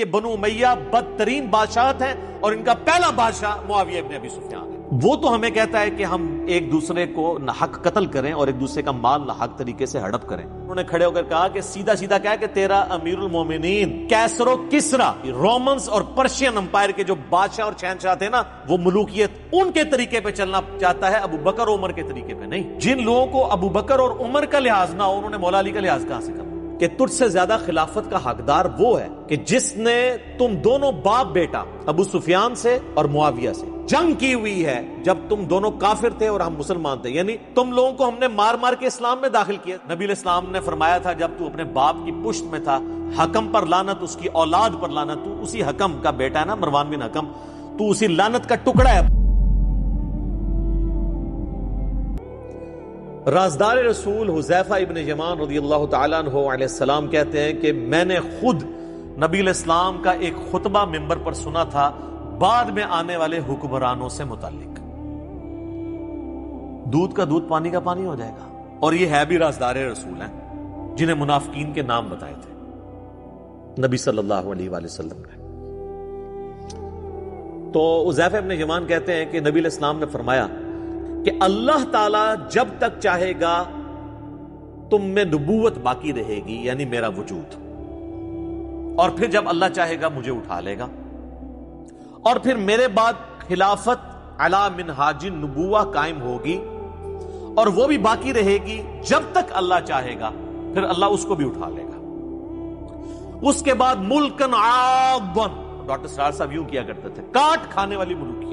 یہ بنو امیہ بدترین بادشاہت ہے اور ان کا پہلا بادشاہ معاویہ ابن ابی سفیان ہے۔ وہ تو ہمیں کہتا ہے کہ ہم ایک دوسرے کو ناحق قتل کریں اور ایک دوسرے کا مال ناحق طریقے سے ہڑپ کریں۔ انہوں نے کھڑے ہو کر کہا کہ سیدھا سیدھا کہا کہ تیرا امیر المومنین کیسر و کسرا، رومنز اور پرشین امپائر کے جو بادشاہ اور شہنشاہ تھے نا، وہ ملوکیت ان کے طریقے پہ چلنا چاہتا ہے، ابو بکر اور عمر کے طریقے پہ نہیں۔ جن لوگوں کو ابو بکر اور عمر کا لحاظ نہ ہو، انہوں نے مولا علی کا لحاظ کہاں سے کرنا؟ کہ تجھ سے زیادہ خلافت کا حقدار وہ ہے کہ جس نے تم دونوں باپ بیٹا ابو سفیان سے اور معاویہ سے جنگ کی ہوئی ہے جب تم دونوں کافر تھے اور ہم مسلمان تھے، یعنی تم لوگوں کو ہم نے مار مار کے اسلام میں داخل کیا۔ نبی علیہ السلام نے فرمایا تھا جب تو اپنے باپ کی پشت میں تھا، حکم پر لعنت، اس کی اولاد پر لعنت، تو اسی حکم کا بیٹا ہے نا مروان بن حکم، تو اسی لعنت کا ٹکڑا ہے۔ رازدار رسول حذیفہ ابن یمان رضی اللہ تعالیٰ عنہ علیہ السلام کہتے ہیں کہ میں نے خود نبی علیہ السلام کا ایک خطبہ منبر پر سنا تھا بعد میں آنے والے حکمرانوں سے متعلق۔ دودھ کا دودھ پانی کا پانی ہو جائے گا، اور یہ ہے بھی رازدار رسول ہیں جنہیں منافقین کے نام بتائے تھے نبی صلی اللہ علیہ وآلہ وسلم نے۔ تو حذیفہ ابن یمان کہتے ہیں کہ نبی علیہ السلام نے فرمایا کہ اللہ تعالیٰ جب تک چاہے گا تم میں نبوت باقی رہے گی، یعنی میرا وجود، اور پھر جب اللہ چاہے گا مجھے اٹھا لے گا، اور پھر میرے بعد خلافت علی منہاج النبوہ قائم ہوگی، اور وہ بھی باقی رہے گی جب تک اللہ چاہے گا، پھر اللہ اس کو بھی اٹھا لے گا۔ اس کے بعد ملکن عاضن، ڈاکٹر سرار صاحب یوں کیا کرتے تھے، کاٹ کھانے والی ملوکیت،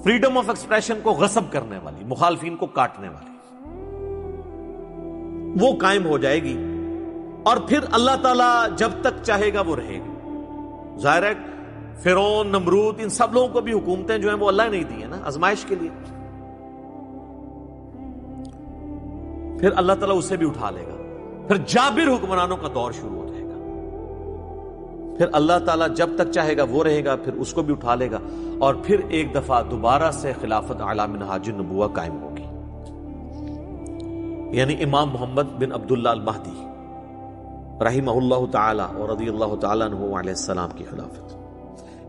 فریڈم آف ایکسپریشن کو غصب کرنے والی، مخالفین کو کاٹنے والی، وہ قائم ہو جائے گی، اور پھر اللہ تعالیٰ جب تک چاہے گا وہ رہے گی۔ ظاہر ہے فرعون، نمرود، ان سب لوگوں کو بھی حکومتیں جو ہیں وہ اللہ نے نہیں دی ہیں نا، آزمائش کے لیے، پھر اللہ تعالیٰ اسے بھی اٹھا لے گا، پھر جابر حکمرانوں کا دور شروع ہو جائے گا، پھر اللہ تعالیٰ جب تک چاہے گا وہ رہے گا، پھر اس کو بھی اٹھا لے گا، اور پھر ایک دفعہ دوبارہ سے خلافت علی منہاج النبوہ قائم ہوگی، یعنی امام محمد بن عبداللہ المہدی رحمہ اللہ تعالی اور رضی اللہ تعالیٰ عنہ علیہ السلام کی خلافت۔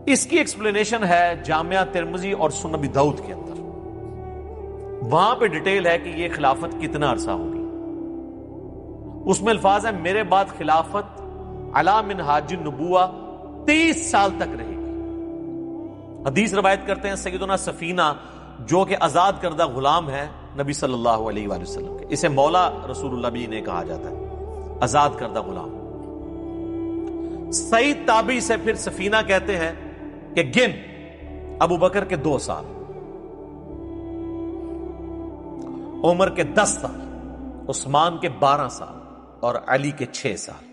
اس کی ایکسپلینیشن ہے جامعہ ترمذی اور سنن ابی داؤد کے اندر، وہاں پہ ڈیٹیل ہے کہ یہ خلافت کتنا عرصہ ہوگی۔ اس میں الفاظ ہیں میرے بعد خلافت علی منہاج النبوہ 30 سال تک رہے گی۔ حدیث روایت کرتے ہیں سیدنا سفینہ جو کہ آزاد کردہ غلام ہے نبی صلی اللہ علیہ وآلہ وسلم کے، اسے مولا رسول اللہ بھی نے کہا جاتا ہے، آزاد کردہ غلام۔ سعید تابعی سے پھر سفینہ کہتے ہیں کہ گن ابو بکر کے 2 سال، عمر کے 10 سال، عثمان کے 12 سال اور علی کے 6 سال،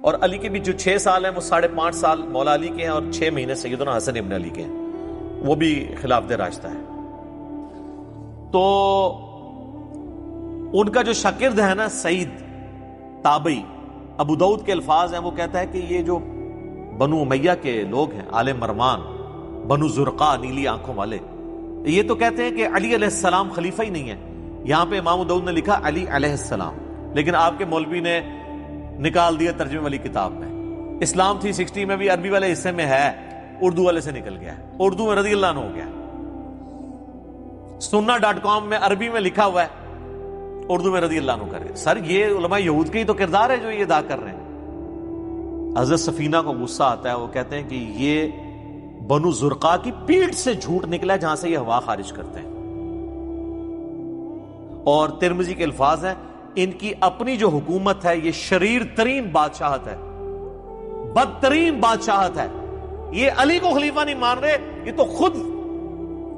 اور علی کے بھی جو 6 سال ہیں وہ 5.5 سال مولا علی کے ہیں اور 6 مہینے سیدنا حسن ابن علی کے ہیں، وہ بھی خلافت راشدہ ہے۔ تو ان کا جو شاگرد ہے نا سعید تابعی، ابو داؤد کے الفاظ ہیں، وہ کہتا ہے کہ یہ جو بنو امیہ کے لوگ ہیں، آل مروان، بنو زرقا، نیلی آنکھوں والے، یہ تو کہتے ہیں کہ علی علیہ السلام خلیفہ ہی نہیں ہے۔ یہاں پہ امام داؤد نے لکھا علی علیہ السلام، لیکن آپ کے مولوی نے نکال دیا ترجمے والی کتاب میں۔ اسلام 360 میں بھی عربی والے حصے میں ہے، اردو والے سے نکل گیا ہے، اردو میں رضی اللہ عنہ ہو گیا ہے۔ سننا.com میں عربی میں لکھا ہوا ہے، اردو میں رضی اللہ عنہ کر رہے۔ سر یہ علماء یہود کے ہی تو کردار ہے جو یہ ادا کر رہے ہیں۔ حضرت سفینہ کو غصہ آتا ہے، وہ کہتے ہیں کہ یہ بنو زرقا کی پیٹھ سے جھوٹ نکلا ہے جہاں سے یہ ہوا خارج کرتے ہیں، اور ترمذی کے الفاظ ہیں ان کی اپنی جو حکومت ہے یہ شریر ترین بادشاہت ہے، بدترین بادشاہت ہے، یہ علی کو خلیفہ نہیں مان رہے، یہ تو خود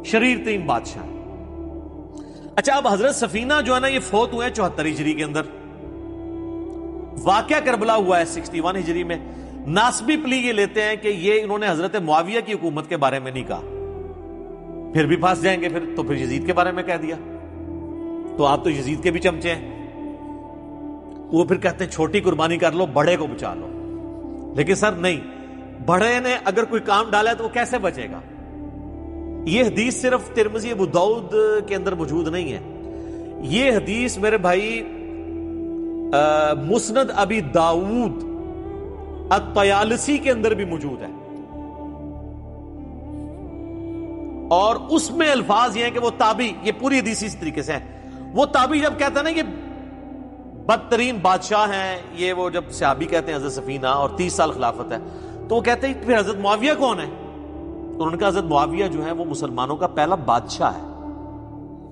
شریر ترین بادشاہ ہے۔ اچھا اب حضرت سفینہ جو ہے نا یہ فوت ہوئے ہیں 74 ہجری کے اندر، واقعہ کربلا ہوا ہے 61 ہجری میں۔ ناسبی پلی یہ لیتے ہیں کہ یہ انہوں نے حضرت معاویہ کی حکومت کے بارے میں نہیں کہا، پھر بھی پھنس جائیں گے تو پھر یزید کے بارے میں کہہ دیا، تو آپ تو یزید کے بھی چمچے ہیں۔ وہ پھر کہتے ہیں چھوٹی قربانی کر لو، بڑے کو بچا لو، لیکن سر نہیں، بڑے نے اگر کوئی کام ڈالا ہے تو وہ کیسے بچے گا؟ یہ حدیث صرف ترمذی ابو داؤد کے اندر موجود نہیں ہے، یہ حدیث میرے بھائی مسند ابی داؤد الطیالسی کے اندر بھی موجود ہے، اور اس میں الفاظ یہ ہیں کہ وہ تابعی، یہ پوری حدیث اس طریقے سے ہے، وہ تابعی جب کہتا ہے نا یہ بدترین بادشاہ ہیں، یہ وہ جب صحابی کہتے ہیں حضرت سفینہ اور 30 سال خلافت ہے، تو وہ کہتے ہیں پھر حضرت معاویہ کون ہے؟ تو انہوں نے کہا حضرت معاویہ جو ہے وہ مسلمانوں کا پہلا بادشاہ ہے،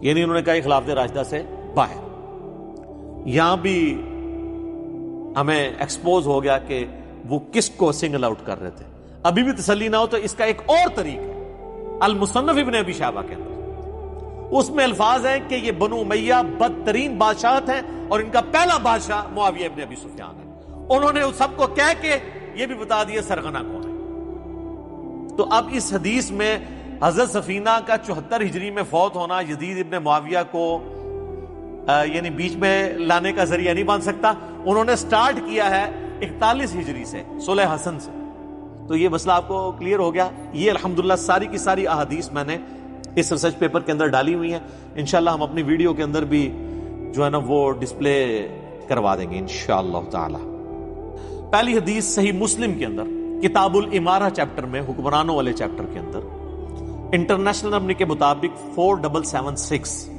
یعنی انہوں نے کہا خلافت راشدہ سے باہر۔ یہاں بھی ہمیں ایکسپوز ہو گیا کہ وہ کس کو سنگل آؤٹ کر رہے تھے۔ ابھی بھی تسلی نہ ہو تو اس کا ایک اور طریق ہے المصنف ابن ابی شیبہ کے اندر، اس میں الفاظ ہیں کہ یہ بنو امیہ بدترین بادشاہت ہیں اور ان کا پہلا بادشاہ معاویہ ابن ابی سفیان ہے۔ انہوں نے سب کو کہہ کے یہ بھی بتا دیا سرغنہ کون ہے۔ تو اب اس حدیث میں حضرت سفینہ کا 74 ہجری میں فوت ہونا یزید ابن معاویہ کو یعنی بیچ میں لانے کا ذریعہ نہیں بن سکتا۔ انہوں نے سٹارٹ کیا ہے 41 ہجری سے، صلح حسن سے۔ تو یہ مسئلہ آپ کو کلیئر ہو گیا۔ یہ الحمدللہ ساری کی ساری احادیث میں نے اس ریسرچ پیپر کے اندر ڈالی ہوئی ہیں، انشاءاللہ ہم اپنی ویڈیو کے اندر بھی جو ہے نا وہ ڈسپلے کروا دیں گے انشاءاللہ تعالی۔ پہلی حدیث صحیح مسلم کے اندر کتاب الامارہ چیپٹر میں، حکمرانوں والے چیپٹر کے اندر، انٹرنیشنل نمبر کے مطابق 4776